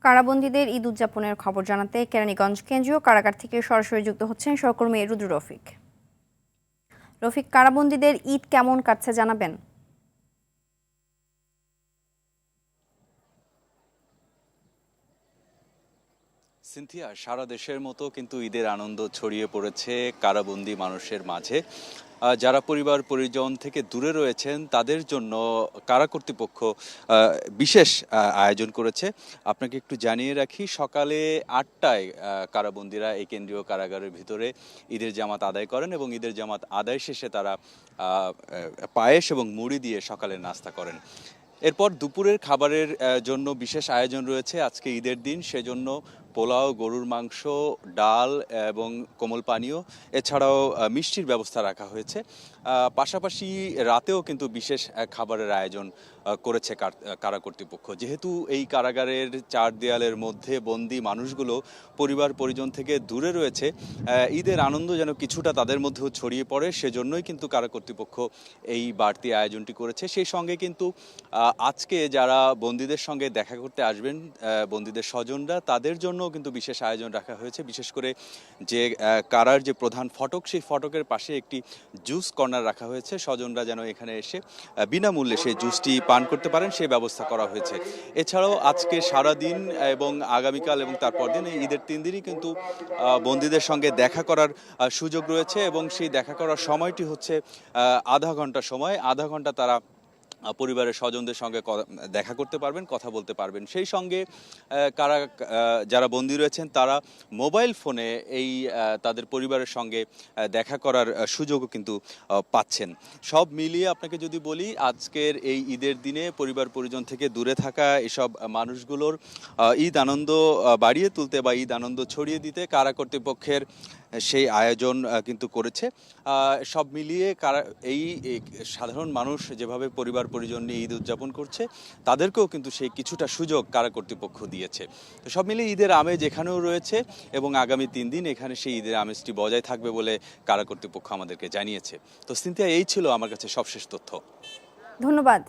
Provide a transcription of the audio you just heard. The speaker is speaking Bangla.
কারাবন্দীদের ঈদ উদযাপনের খবর জানাতে কেরানীগঞ্জ কেন্দ্রীয় কারাগার থেকে সরাসরি যুক্ত হচ্ছেন সহকর্মী রুদ্র রফিক। রফিক, কারাবন্দীদের ঈদ কেমন কাটছে জানাবেন? সিনথিয়া, সারা দেশের মতো কিন্তু ঈদের আনন্দ ছড়িয়ে পড়েছে কারাবন্দী মানুষের মাঝে। যারা পরিবার পরিজন থেকে দূরে রয়েছেন তাদের জন্য কারা কর্তৃপক্ষ বিশেষ আয়োজন করেছে। আপনাকে একটু জানিয়ে রাখি, সকালে ৮টায় কারাবন্দীরা এই কেন্দ্রীয় কারাগারের ভিতরে ঈদের জামাত আদায় করেন এবং ঈদের জামাত আদায় শেষে তারা পায়েস এবং মুড়ি দিয়ে সকালের নাস্তা করেন। এরপর দুপুরের খাবারের জন্য বিশেষ আয়োজন রয়েছে আজকে ঈদের দিন, সেজন্য পোলাও, গরুর মাংস, ডাল এবং কোমল পানীয়, এছাড়াও মিষ্টির ব্যবস্থা রাখা হয়েছে। পাশাপাশি রাতেও কিন্তু বিশেষ খাবারের আয়োজন করেছে কারা কর্তৃপক্ষ। যেহেতু এই কারাগারের চার দেয়ালের মধ্যে বন্দি মানুষগুলো পরিবার পরিজন থেকে দূরে রয়েছে, ঈদের আনন্দ যেন কিছুটা তাদের মধ্যেও ছড়িয়ে পড়ে, সেজন্যই কিন্তু কারা কর্তৃপক্ষ এই বাড়তি আয়োজনটি করেছে। সেই সঙ্গে কিন্তু আজকে যারা বন্দীদের সঙ্গে দেখা করতে আসবেন, বন্দীদের স্বজনরা, তাদের জন্য কিন্তু বিশেষ আয়োজন রাখা হয়েছে। বিশেষ করে যে কারার যে প্রধান ফটক, সেই ফটকের পাশে একটি জুস কর্নার রাখা হয়েছে। স্বজনরা যেন এখানে এসে বিনামূল্যে সেই জুসটি পান করতে পারেন, সেই ব্যবস্থা করা হয়েছে। এছাড়াও আজকে সারা দিন এবং আগামীকাল এবং তারপর দিন, এই ঈদের 3 দিনই কিন্তু বন্দীদের সঙ্গে দেখা করার সুযোগ রয়েছে এবং সেই দেখা করার সময়টি হচ্ছে আধা ঘন্টা সময়। আধা ঘন্টা তারা পরিবারের স্বজনদের সঙ্গে দেখা করতে পারবেন, কথা বলতে পারবেন। সেই সঙ্গে কারা যারা বন্দী রয়েছেন তারা মোবাইল ফোনে এই তাদের পরিবারের সঙ্গে দেখা করার সুযোগও কিন্তু পাচ্ছেন। সব মিলিয়ে আপনাকে যদি বলি, আজকের এই ঈদের দিনে পরিবার পরিজন থেকে দূরে থাকা এসব মানুষগুলোর ঈদ আনন্দ বাড়িয়ে তুলতে বা ঈদ আনন্দ ছড়িয়ে দিতে কারা কর্তৃপক্ষের সেই আয়োজন কিন্তু করেছে। সব মিলিয়ে এই সাধারণ মানুষ যেভাবে পরিবার পরিজন নিয়ে ঈদ উদযাপন করছে, তাদেরকেও কিন্তু সেই কিছুটা সুযোগ কারা কর্তৃপক্ষ দিয়েছে। তো সব মিলিয়ে ঈদের আমেজ এখানেও রয়েছে এবং আগামী 3 দিন এখানে সেই ঈদের আমেজটি বজায় থাকবে বলে কারা কর্তৃপক্ষ আমাদেরকে জানিয়েছে। তো সিনথিয়া, এই ছিল আমার কাছে সবশেষ তথ্য। ধন্যবাদ।